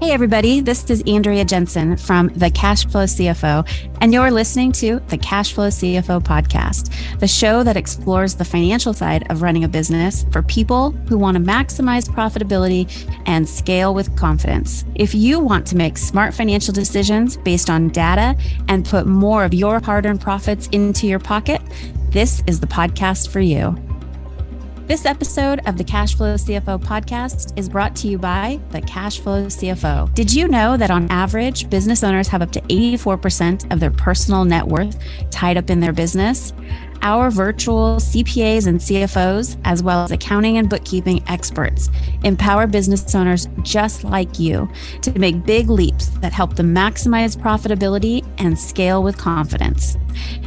Hey everybody, this is Andrea Jenson from the Cash Flow CFO, and you're listening to the Cash Flow CFO Podcast, the show that explores the financial side of running a business for people who want to maximize profitability and scale with confidence. If you want to make smart financial decisions based on data and put more of your hard-earned profits into your pocket, this is the podcast for you. This episode of the Cash Flow CFO podcast is brought to you by the Cash Flow CFO. Did you know that on average, business owners have up to 84% of their personal net worth tied up in their business? Our virtual CPAs and CFOs, as well as accounting and bookkeeping experts, empower business owners just like you to make big leaps that help them maximize profitability and scale with confidence.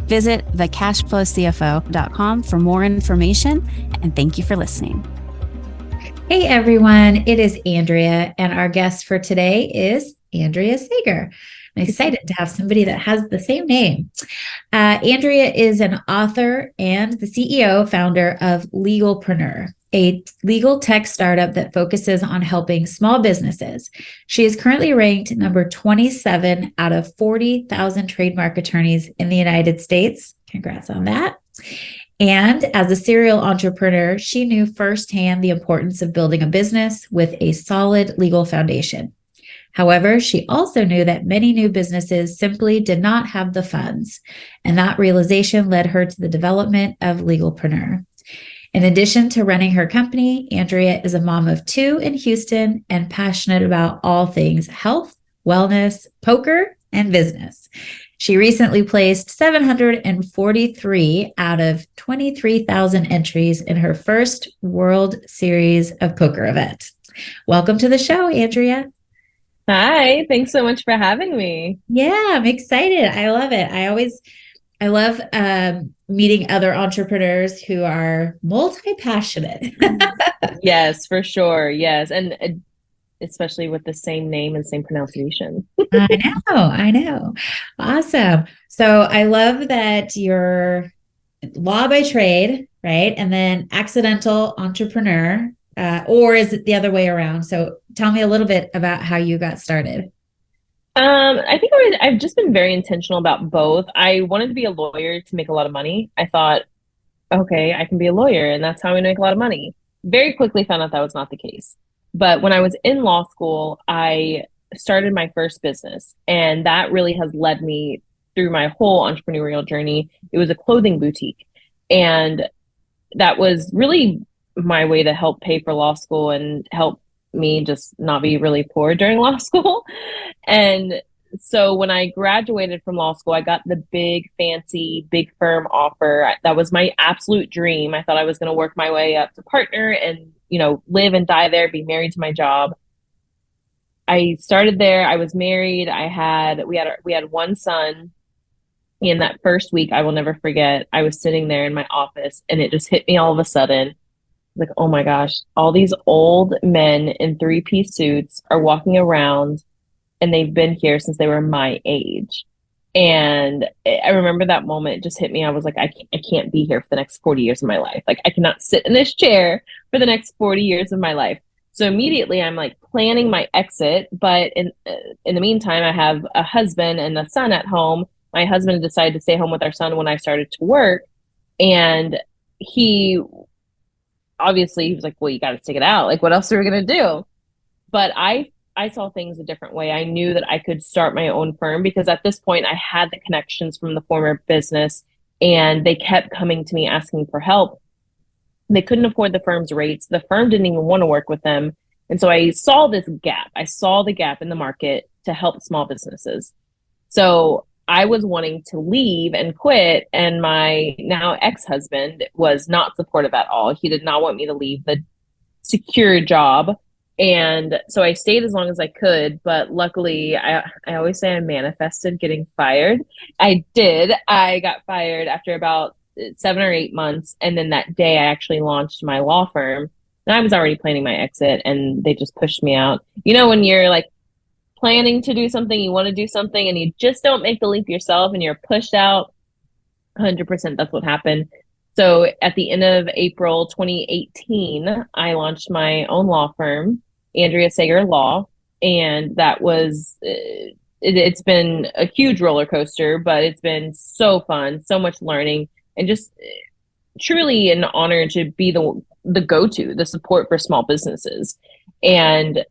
Visit thecashflowcfo.com for more information, and thank you for listening. Hey everyone, it is Andrea, and our guest for today is Andrea Sager. I'm excited to have somebody that has the same name. Andrea is an author and the CEO founder of Legalpreneur, a legal tech startup that focuses on helping small businesses. She is currently ranked number 27 out of 40,000 trademark attorneys in the United States. Congrats on that. And as a serial entrepreneur, she knew firsthand the importance of building a business with a solid legal foundation. However, she also knew that many new businesses simply did not have the funds, and that realization led her to the development of Legalpreneur. In addition to running her company, Andrea is a mom of two in Houston and passionate about all things health, wellness, poker, and business. She recently placed 743 out of 23,000 entries in her first World Series of Poker event. Welcome to the show, Andrea. Hi, thanks so much for having me. Yeah, I'm excited. I love it. I love meeting other entrepreneurs who are multi-passionate. Yes, for sure. Yes. And especially with the same name and same pronunciation. I know. Awesome. So I love that you're law by trade, right? And then accidental entrepreneur. Or is it the other way around? So tell me a little bit about how you got started. I think I've just been very intentional about both. I wanted to be a lawyer to make a lot of money. I thought, okay, I can be a lawyer and that's how I'm going to make a lot of money. Very quickly found out that was not the case. But when I was in law school, I started my first business, and that really has led me through my whole entrepreneurial journey. It was a clothing boutique, and that was really my way to help pay for law school and help me just not be really poor during law school. And so when I graduated from law school, I got the big, fancy, big firm offer. That was my absolute dream. I thought I was going to work my way up to partner and, live and die there, be married to my job. I started there. I was married. We had one son. In that first week, I will never forget, I was sitting there in my office and it just hit me all of a sudden. Like, oh my gosh, all these old men in three-piece suits are walking around and they've been here since they were my age. And I remember that moment, it just hit me. I was like, I can't be here for the next 40 years of my life. Like, I cannot sit in this chair for the next 40 years of my life. So immediately I'm like planning my exit. But in the meantime, I have a husband and a son at home. My husband decided to stay home with our son when I started to work. And he was like, well, you got to stick it out. Like, what else are we going to do? But I saw things a different way. I knew that I could start my own firm because at this point I had the connections from the former business and they kept coming to me asking for help. They couldn't afford the firm's rates. The firm didn't even want to work with them. And so I saw this gap. I saw the gap in the market to help small businesses. So I was wanting to leave and quit, and my now ex-husband was not supportive at all. He did not want me to leave the secure job. And so I stayed as long as I could, but luckily, I always say I manifested getting fired. I did. I got fired after about 7 or 8 months. And then that day I actually launched my law firm, and I was already planning my exit and they just pushed me out. When you're like planning to do something, you want to do something and you just don't make the leap yourself and you're pushed out, 100% that's what happened. So at the end of April 2018, I launched my own law firm, Andrea Sager Law, And that was, it's been a huge roller coaster, but it's been so fun, so much learning, and just truly an honor to be the go-to, the support for small businesses. And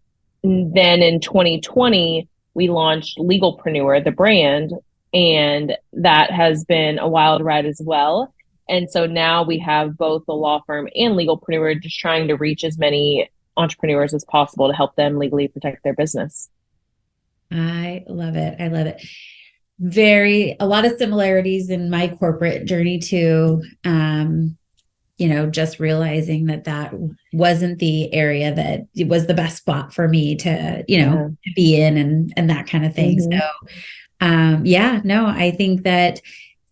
then in 2020, we launched Legalpreneur, the brand, and that has been a wild ride as well. And so now we have both the law firm and Legalpreneur, just trying to reach as many entrepreneurs as possible to help them legally protect their business. I love it. I love it. A lot of similarities in my corporate journey too. Just realizing that wasn't the area that it was the best spot for me to, to be in and that kind of thing. Mm-hmm. So, I think that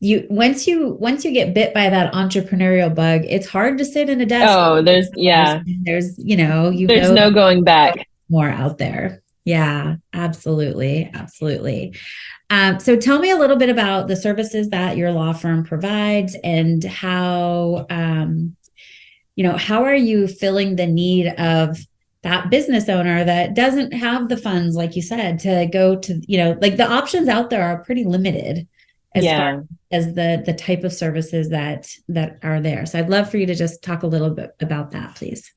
once you get bit by that entrepreneurial bug, it's hard to sit in a desk. Oh, there's no going back. More out there. Yeah, absolutely. Absolutely. So tell me a little bit about the services that your law firm provides and how, how are you filling the need of that business owner that doesn't have the funds, like you said, to go to, like the options out there are pretty limited as far as the type of services that are there. So I'd love for you to just talk a little bit about that, please.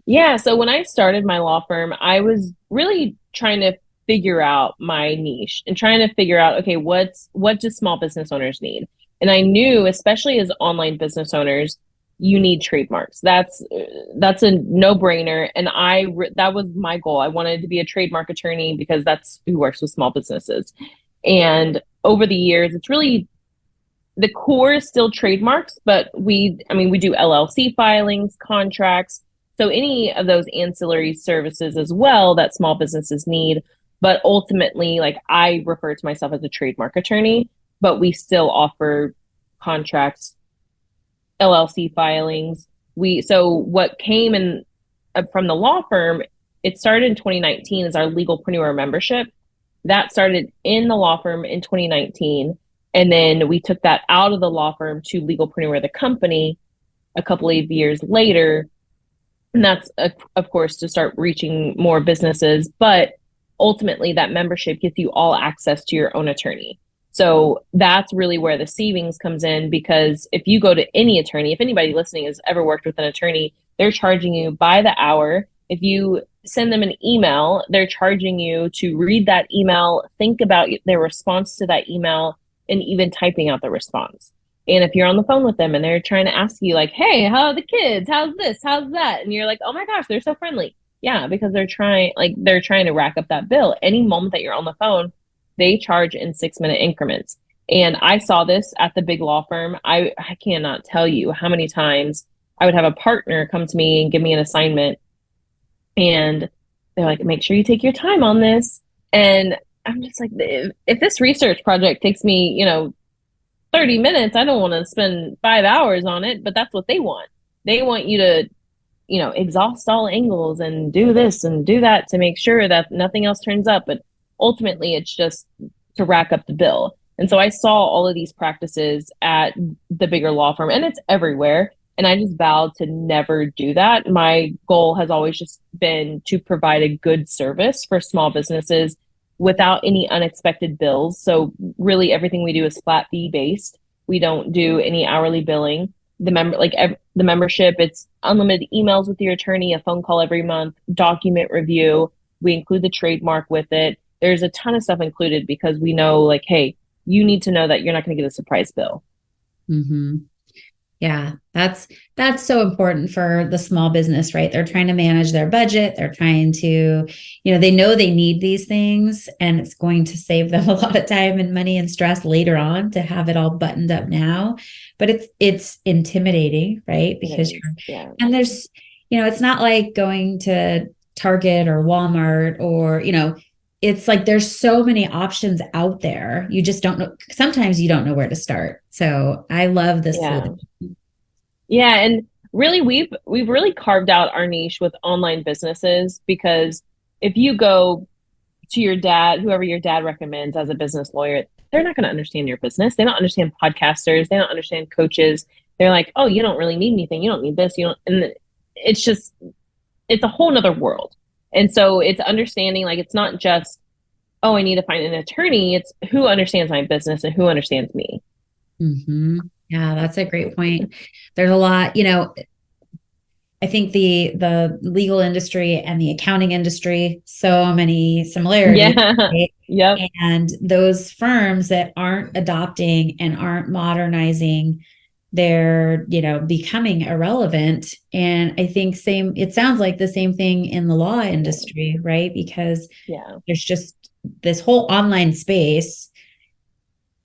Yeah. So when I started my law firm, I was really trying to figure out my niche and trying to figure out, okay, what do small business owners need? And I knew, especially as online business owners, you need trademarks. That's a no-brainer. And that was my goal. I wanted to be a trademark attorney because that's who works with small businesses. And over the years, it's really, the core is still trademarks, but we do LLC filings, contracts, so any of those ancillary services as well that small businesses need. But ultimately, like, I refer to myself as a trademark attorney, but we still offer contracts, LLC filings. So what came in from the law firm, it started in 2019 as our Legalpreneur membership. That started in the law firm in 2019. And then we took that out of the law firm to Legalpreneur, the company, a couple of years later. And that's, of course, to start reaching more businesses. But ultimately, that membership gives you all access to your own attorney. So that's really where the savings comes in, because if you go to any attorney, if anybody listening has ever worked with an attorney, they're charging you by the hour. If you send them an email, they're charging you to read that email, think about their response to that email, and even typing out the response. And if you're on the phone with them and they're trying to ask you like, hey, how are the kids? How's this? How's that? And you're like, oh my gosh, they're so friendly. Yeah, because they're trying to rack up that bill. Any moment that you're on the phone, they charge in 6-minute increments. And I saw this at the big law firm. I cannot tell you how many times I would have a partner come to me and give me an assignment. And they're like, make sure you take your time on this. And I'm just like, if this research project takes me, 30 minutes, I don't want to spend 5 hours on it, but that's what they want. They want you to, exhaust all angles and do this and do that to make sure that nothing else turns up. But ultimately, it's just to rack up the bill. And so I saw all of these practices at the bigger law firm, and it's everywhere. And I just vowed to never do that. My goal has always just been to provide a good service for small businesses without any unexpected bills. So really everything we do is flat fee based. We don't do any hourly billing. The membership, it's unlimited emails with your attorney, a phone call every month, document review. We include the trademark with it. There's a ton of stuff included because we know, like, hey, you need to know that you're not going to get a surprise bill. Mm-hmm. Yeah, that's so important for the small business, right? They're trying to manage their budget. They're trying to, they know they need these things, and it's going to save them a lot of time and money and stress later on to have it all buttoned up now. But it's intimidating, right? Because and there's, it's not like going to Target or Walmart or, it's like there's so many options out there. You just don't know. Sometimes you don't know where to start. So I love this. Yeah. And really, we've really carved out our niche with online businesses, because if you go to your dad, whoever your dad recommends as a business lawyer, they're not going to understand your business. They don't understand podcasters. They don't understand coaches. They're like, oh, you don't really need anything. You don't need this. And it's a whole nother world. And so it's understanding, like, it's not just, oh, I need to find an attorney. It's who understands my business and who understands me. Mm-hmm. Yeah, that's a great point. There's a lot, I think the legal industry and the accounting industry, so many similarities. Yeah. Right? Yep. And those firms that aren't adopting and aren't modernizing, they're, becoming irrelevant. And I think it sounds like the same thing in the law industry, right? Because there's just this whole online space.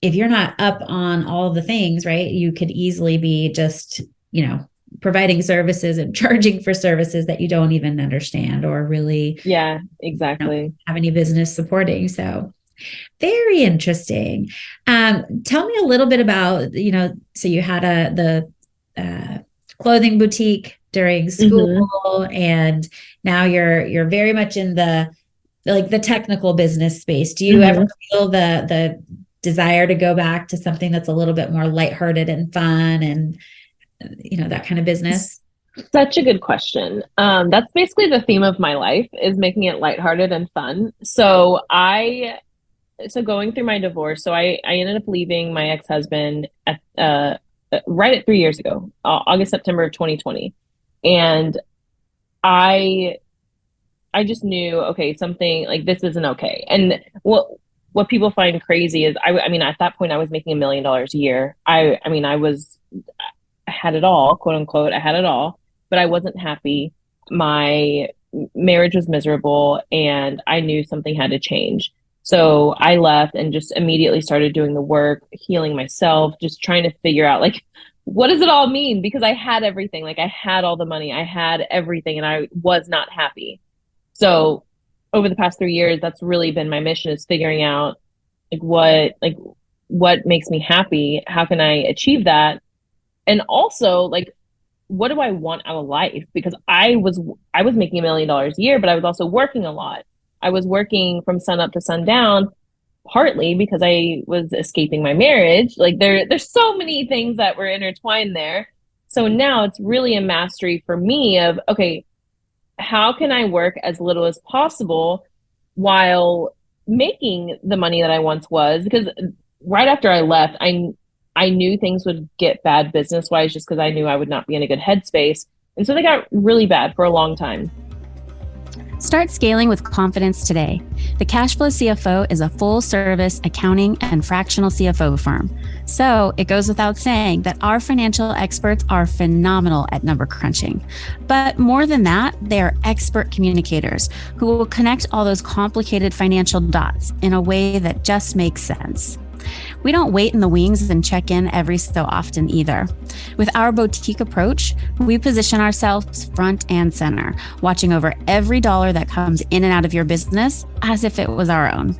If you're not up on all the things, right, you could easily be just, providing services and charging for services that you don't even understand or really exactly have any business supporting. So very interesting. Tell me a little bit about, so you had the clothing boutique during school, and now you're very much in the technical business space. Do you ever feel the desire to go back to something that's a little bit more lighthearted and fun and that kind of business? Such a good question. That's basically the theme of my life, is making it lighthearted and fun. So going through my divorce, so I ended up leaving my ex-husband right at 3 years ago, August, September of 2020. And I just knew, okay, something like this isn't okay. And what people find crazy is, I mean, at that point I was making $1 million a year. I had it all, quote unquote. I had it all, but I wasn't happy. My marriage was miserable, and I knew something had to change. So I left and just immediately started doing the work, healing myself, just trying to figure out, like, what does it all mean? Because I had everything, like I had all the money, I had everything, and I was not happy. So over the past 3 years, that's really been my mission, is figuring out what makes me happy? How can I achieve that? And also, like, what do I want out of life? Because I was making $1 million a year, but I was also working a lot. I was working from sun up to sundown, partly because I was escaping my marriage. Like, there's so many things that were intertwined there. So now it's really a mastery for me of, okay, how can I work as little as possible while making the money that I once was? Because right after I left, I knew things would get bad business-wise, just because I knew I would not be in a good headspace. And so they got really bad for a long time. Start scaling with confidence today. The Cash Flow CFO is a full-service accounting and fractional CFO firm. So it goes without saying that our financial experts are phenomenal at number crunching. But more than that, they are expert communicators who will connect all those complicated financial dots in a way that just makes sense. We don't wait in the wings and check in every so often either. With our boutique approach, we position ourselves front and center, watching over every dollar that comes in and out of your business as if it was our own.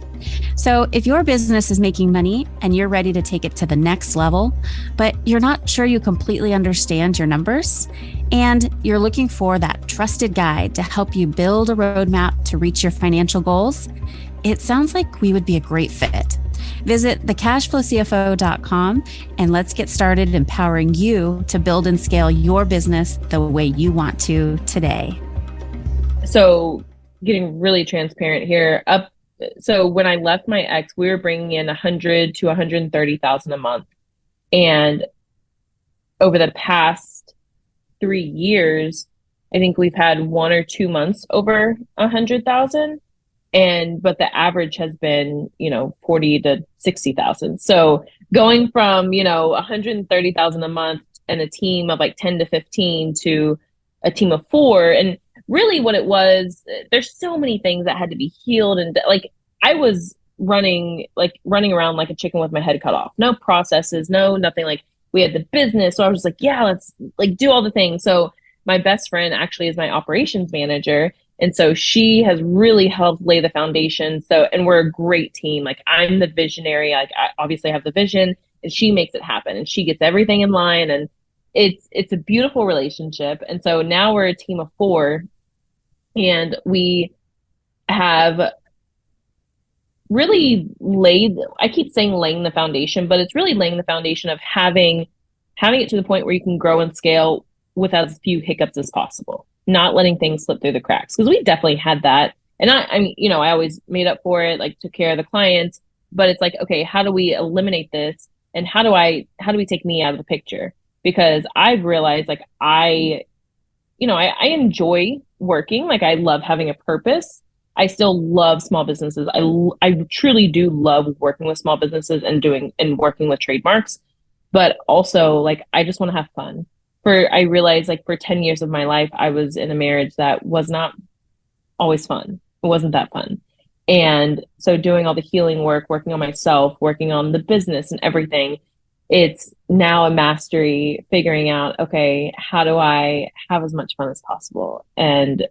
So if your business is making money and you're ready to take it to the next level, but you're not sure you completely understand your numbers, and you're looking for that trusted guide to help you build a roadmap to reach your financial goals, it sounds like we would be a great fit. Visit thecashflowcfo.com and let's get started empowering you to build and scale your business the way you want to today. So getting really transparent here, so when I left my ex, we were bringing in 100 to 130,000 a month. And over the past 3 years, I think we've had 1 or 2 months over 100,000. But the average has been, 40 to 60,000. So going from, 130,000 a month and a team of like 10 to 15 to a team of 4. And really what it was, there's so many things that had to be healed. And like, I was running around like a chicken with my head cut off. No processes, nothing. Like, we had the business. So I was just like, yeah, let's like do all the things. So my best friend actually is my operations manager. And so she has really helped lay the foundation. So, and we're a great team. Like, I'm the visionary. Like, I obviously have the vision, and she makes it happen, and she gets everything in line, and it's a beautiful relationship. And so now we're a team of 4, and we have really I keep saying laying the foundation, but it's really laying the foundation of having it to the point where you can grow and scale with as few hiccups as possible. not letting things slip through the cracks. Because we definitely had that. And I mean, I always made up for it, like took care of the clients, but it's like, okay, how do we eliminate this? And how do we take me out of the picture? Because I've realized like I enjoy working. Like I love having a purpose. I still love small businesses. I truly do love working with small businesses and working with trademarks, but also like, I just want to have fun. I realized like for 10 years of my life, I was in a marriage that was not always fun. It wasn't that fun. And so doing all the healing work, working on myself, working on the business and everything, it's now a mastery figuring out, okay, how do I have as much fun as possible? And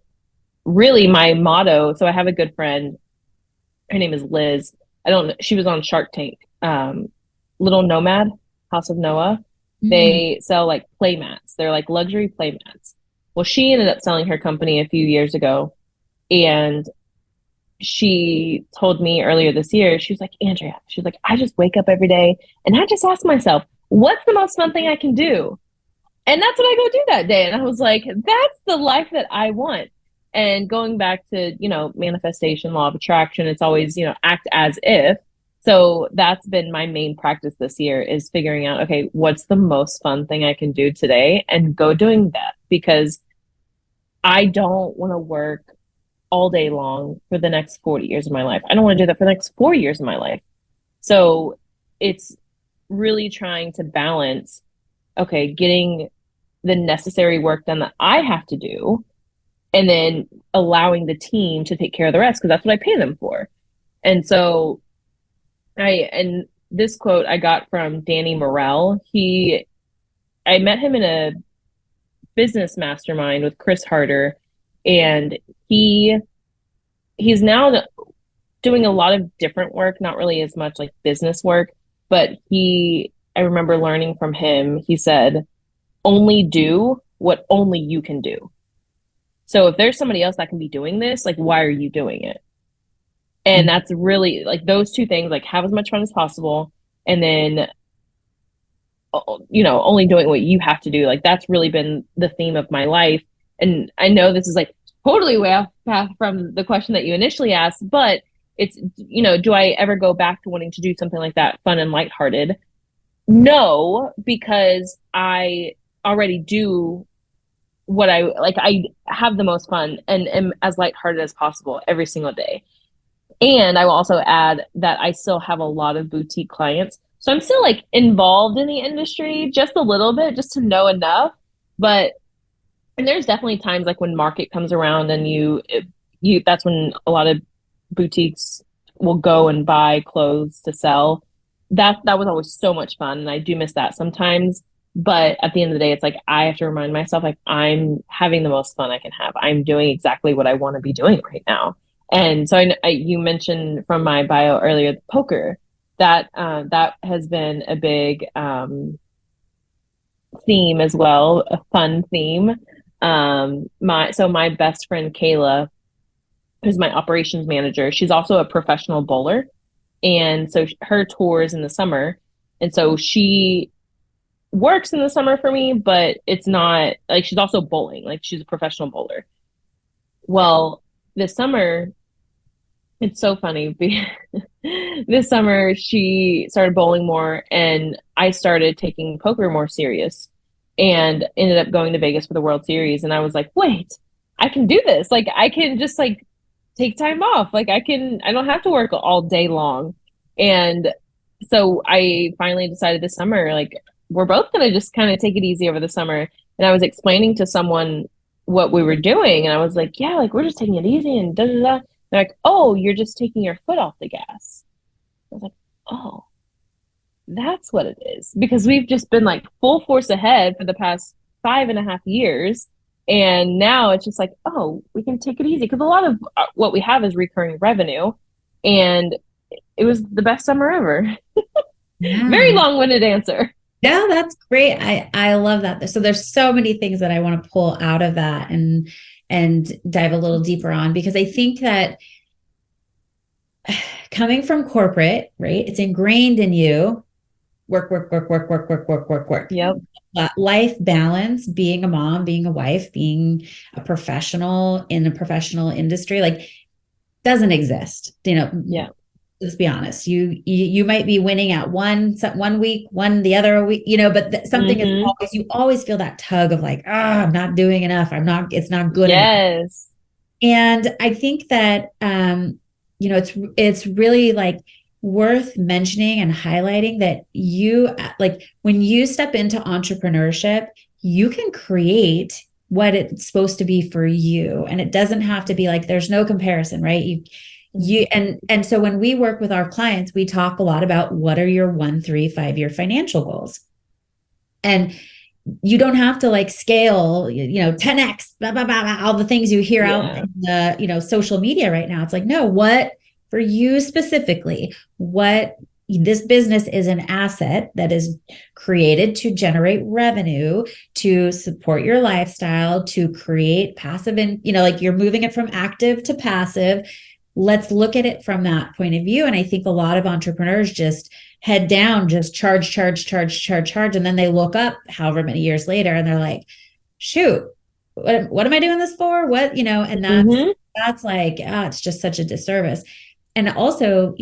really my motto, so I have a good friend, her name is Liz. She was on Shark Tank, Little Nomad, House of Noah. They sell like play mats. They're like luxury play mats. Well, she ended up selling her company a few years ago. And she told me earlier this year, she was like, Andrea, she's like, I just wake up every day and I just ask myself, what's the most fun thing I can do? And that's what I go do that day. And I was like, that's the life that I want. And going back to, manifestation, law of attraction, it's always, act as if. So that's been my main practice this year, is figuring out, okay, what's the most fun thing I can do today, and go doing that, because I don't want to work all day long for the next 40 years of my life. I don't want to do that for the next 4 years of my life. So it's really trying to balance, okay, getting the necessary work done that I have to do, and then allowing the team to take care of the rest, because that's what I pay them for. And so and this quote I got from Danny Morell. I met him in a business mastermind with Chris Harder, and he's now doing a lot of different work, not really as much like business work, but I remember learning from him. He said, only do what only you can do. So if there's somebody else that can be doing this, like, why are you doing it? And that's really like those two things, like have as much fun as possible, and then, only doing what you have to do. Like that's really been the theme of my life. And I know this is like totally way off path from the question that you initially asked, but it's, do I ever go back to wanting to do something like that, fun and lighthearted? No, because I already do what I like. I have the most fun and am as lighthearted as possible every single day. And I will also add that I still have a lot of boutique clients. So I'm still like involved in the industry just a little bit, just to know enough. And there's definitely times like when market comes around and that's when a lot of boutiques will go and buy clothes to sell. That was always so much fun. And I do miss that sometimes. But at the end of the day, it's like, I have to remind myself, like, I'm having the most fun I can have. I'm doing exactly what I want to be doing right now. And so you mentioned from my bio earlier, the poker, that has been a big theme as well, a fun theme. My best friend, Kayla, who's my operations manager, she's also a professional bowler. And so her tours in the summer. And so she works in the summer for me, but it's not like she's also bowling, like she's a professional bowler. Well, this summer, it's so funny. This summer, she started bowling more, and I started taking poker more serious, and ended up going to Vegas for the World Series. And I was like, wait, I can do this. Like, I can just like take time off. Like I don't have to work all day long. And so I finally decided this summer, like, we're both going to just kind of take it easy over the summer. And I was explaining to someone what we were doing. And I was like, yeah, like we're just taking it easy and da da da. They're like, oh, you're just taking your foot off the gas. I was like, oh, that's what it is. Because we've just been like full force ahead for the past 5.5 years. And now it's just like, oh, we can take it easy. Because a lot of what we have is recurring revenue. And it was the best summer ever. Yeah. Very long-winded answer. Yeah, that's great. I love that. So there's so many things that I want to pull out of that and dive a little deeper on, because I think that coming from corporate, right, it's ingrained in you, work, work, work, work, work, work, work, work, work. Yep. That life balance, being a mom, being a wife, being a professional in a professional industry, like doesn't exist. Yeah. Let's be honest. You might be winning at one week, one the other week, but something is always, you always feel that tug of like, I'm not doing enough. It's not good enough. Yes. And I think that, it's really like worth mentioning and highlighting that when you step into entrepreneurship, you can create what it's supposed to be for you. And it doesn't have to be like, there's no comparison, right? And so when we work with our clients, we talk a lot about what are your 1, 3, 5-year financial goals. And you don't have to like scale, 10x, blah, blah, blah, blah, all the things you hear out in the, social media right now. It's like, no, what for you specifically, what this business is an asset that is created to generate revenue, to support your lifestyle, to create passive, and, like you're moving it from active to passive. Let's look at it from that point of view. And I think a lot of entrepreneurs just head down, just charge. And then they look up however many years later and they're like, shoot, what am I doing this for? What, and that's like, it's just such a disservice. And also,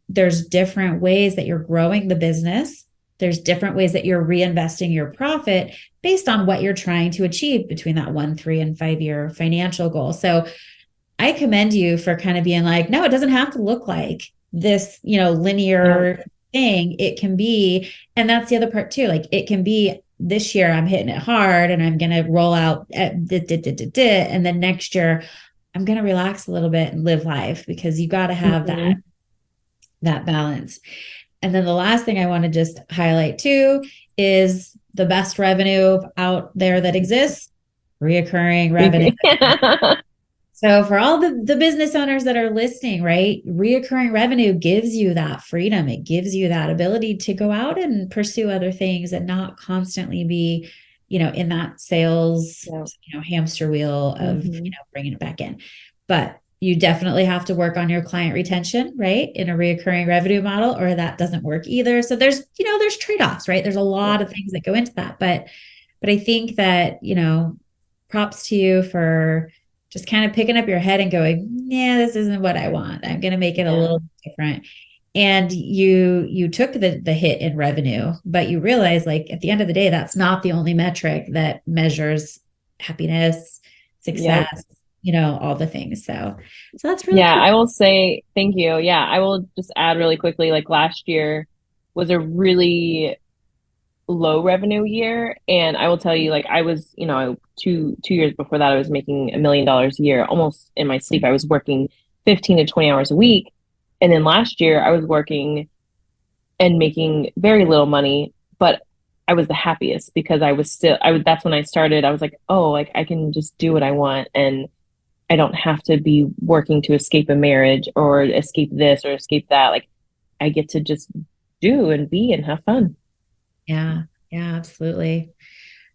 there's different ways that you're growing the business. There's different ways that you're reinvesting your profit based on what you're trying to achieve between that 1, 3, and 5-year financial goal. So I commend you for kind of being like, no, it doesn't have to look like this, linear thing. It can be, and that's the other part too. Like it can be this year I'm hitting it hard and I'm going to roll out and then next year I'm going to relax a little bit and live life, because you got to have that balance. And then the last thing I want to just highlight too is the best revenue out there that exists, reoccurring revenue. So for all the business owners that are listening, right, reoccurring revenue gives you that freedom. It gives you that ability to go out and pursue other things and not constantly be, in that sales, hamster wheel of, bringing it back in. But you definitely have to work on your client retention, right, in a reoccurring revenue model, or that doesn't work either. So there's trade-offs, right? There's a lot of things that go into that. But I think that, props to you for just kind of picking up your head and going, yeah, this isn't what I want. I'm going to make it a little different. And you took the hit in revenue, but you realize, like, at the end of the day, that's not the only metric that measures happiness, success, all the things. So that's really cool. I will say thank you. Yeah. I will just add really quickly, like last year was a really low revenue year. And I will tell you, like, I was, 2 years before that, I was making $1 million a year, almost in my sleep. I was working 15 to 20 hours a week. And then last year I was working and making very little money, but I was the happiest because that's when I started. I was like, oh, like I can just do what I want. And I don't have to be working to escape a marriage or escape this or escape that. Like I get to just do and be and have fun. Yeah, absolutely.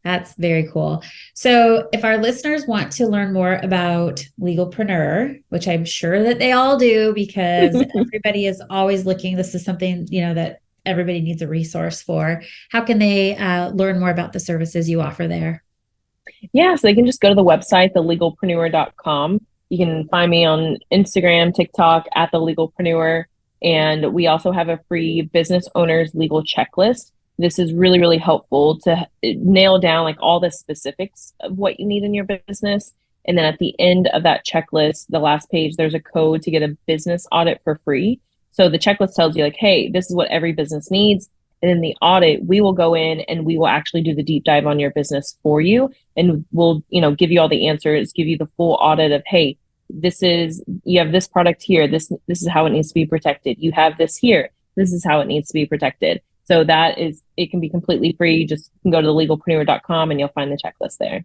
That's very cool. So if our listeners want to learn more about Legalpreneur, which I'm sure that they all do, because everybody is always looking, this is something, that everybody needs a resource for. How can they learn more about the services you offer there? Yeah, so they can just go to the website, thelegalpreneur.com. You can find me on Instagram, TikTok at thelegalpreneur. And we also have a free business owner's legal checklist. This is really, really helpful to nail down like all the specifics of what you need in your business. And then at the end of that checklist, the last page, there's a code to get a business audit for free. So the checklist tells you like, hey, this is what every business needs. And in the audit, we will go in and we will actually do the deep dive on your business for you. And we'll, give you all the answers, give you the full audit of, hey, you have this product here. This is how it needs to be protected. You have this here. This is how it needs to be protected. So it can be completely free. Just go to thelegalpreneur.com and you'll find the checklist there.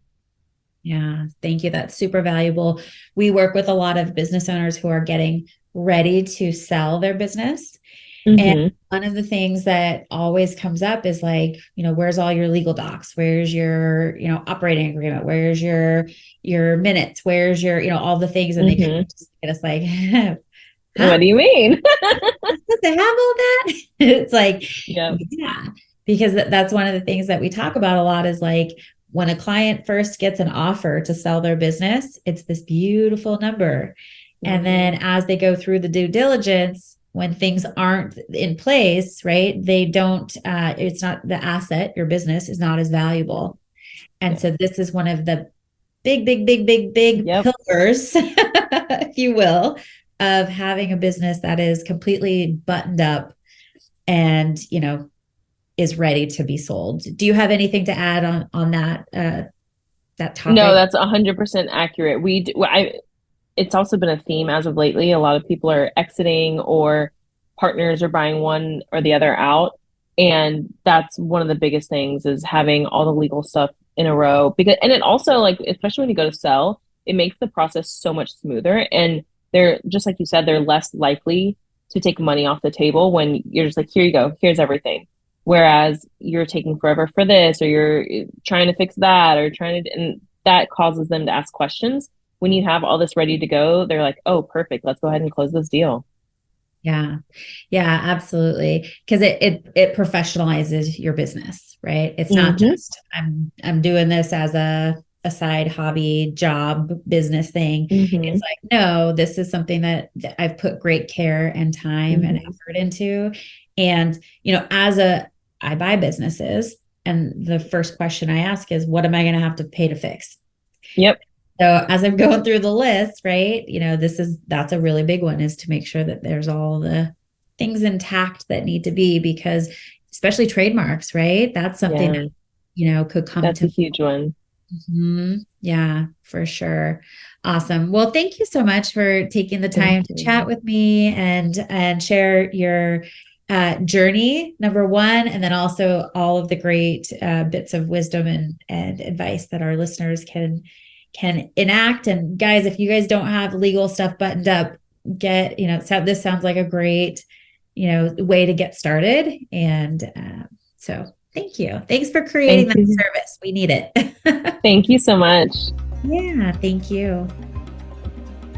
Yeah. Thank you. That's super valuable. We work with a lot of business owners who are getting ready to sell their business. And one of the things that always comes up is like, where's all your legal docs? Where's your, operating agreement? Where's your minutes? Where's your, all the things? And they kind of just get us like, what do you mean? supposed to have all that? It's like, Yeah. Because that's one of the things that we talk about a lot is like when a client first gets an offer to sell their business, it's this beautiful number. And then as they go through the due diligence, when things aren't in place, right, they don't, it's not the asset, your business is not as valuable. And so this is one of the big pillars, if you will, of having a business that is completely buttoned up and, is ready to be sold. Do you have anything to add on that, that topic? No, that's 100% accurate. It's also been a theme as of lately. A lot of people are exiting or partners are buying one or the other out. And that's one of the biggest things is having all the legal stuff in a row. And it also, like, especially when you go to sell, it makes the process so much smoother. And they're, just like you said, they're less likely to take money off the table when you're just like, here you go, here's everything. Whereas you're taking forever for this, or you're trying to fix that, and that causes them to ask questions. When you have all this ready to go, they're like, oh, perfect, let's go ahead and close this deal. Yeah, absolutely. Because it professionalizes your business, right? It's not just I'm doing this as a side hobby, job, business thing. It's like, no, this is something that I've put great care and time and effort into. And, I buy businesses, and the first question I ask is, what am I going to have to pay to fix? Yep. So as I'm going through the list, right, that's a really big one, is to make sure that there's all the things intact that need to be, because especially trademarks, right? That's something that, could come That's a huge one. Yeah, for sure. Awesome. Well, thank you so much for taking the time to chat with me and share your journey, number one, and then also all of the great bits of wisdom and advice that our listeners can enact. And guys, if you guys don't have legal stuff buttoned up, this sounds like a great, way to get started. And so thank you. Thanks for creating that service. We need it. Thank you so much. Yeah, thank you.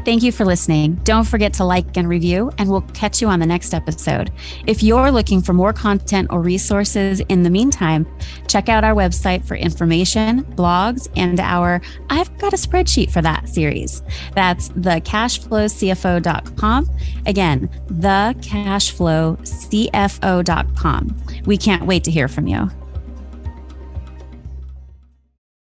Thank you for listening. Don't forget to like and review, and we'll catch you on the next episode. If you're looking for more content or resources in the meantime, check out our website for information, blogs, and our I've Got a Spreadsheet for That series. That's thecashflowcfo.com. Again, thecashflowcfo.com. We can't wait to hear from you.